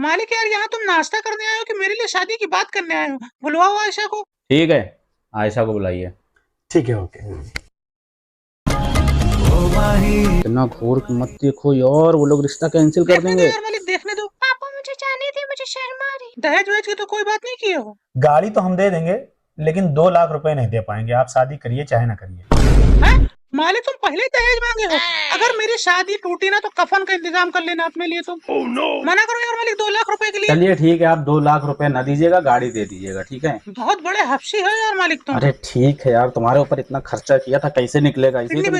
मालिक यार, यहाँ तुम नाश्ता करने आए हो कि मेरे लिए शादी की बात करने आए हो? बुलवाओ आयशा को। ठीक है, आयशा को बुलाइए। ठीक है, ओके। इतना घोर मत देखो यार, वो लोग रिश्ता कैंसिल कर देखने दो देंगे। यार मालिक, देखने दो। पापा मुझे जाने दे, मुझे शर्म आ रही। दहेज वहेज की तो कोई बात नहीं किए हो? गाड़ी तो हम दे देंगे, लेकिन 2 लाख रुपए नहीं दे पाएंगे। आप शादी करिए चाहे ना करिए। हैं? मालिक तुम पहले दहेज मांगे हो। अगर मेरी शादी टूटी ना तो कफन का इंतजाम कर लेना अपने लिए तुम। मना करो यार मालिक 2 लाख रुपए के लिए। चलिए ठीक है, आप 2 लाख रुपए न दीजिएगा, गाड़ी दे दीजिएगा, ठीक है। बहुत बड़े हफ्सी हो यार मालिक तुम। अरे ठीक है यार, तुम्हारे ऊपर इतना खर्चा किया था, कैसे निकलेगा, इसी किडनी तुम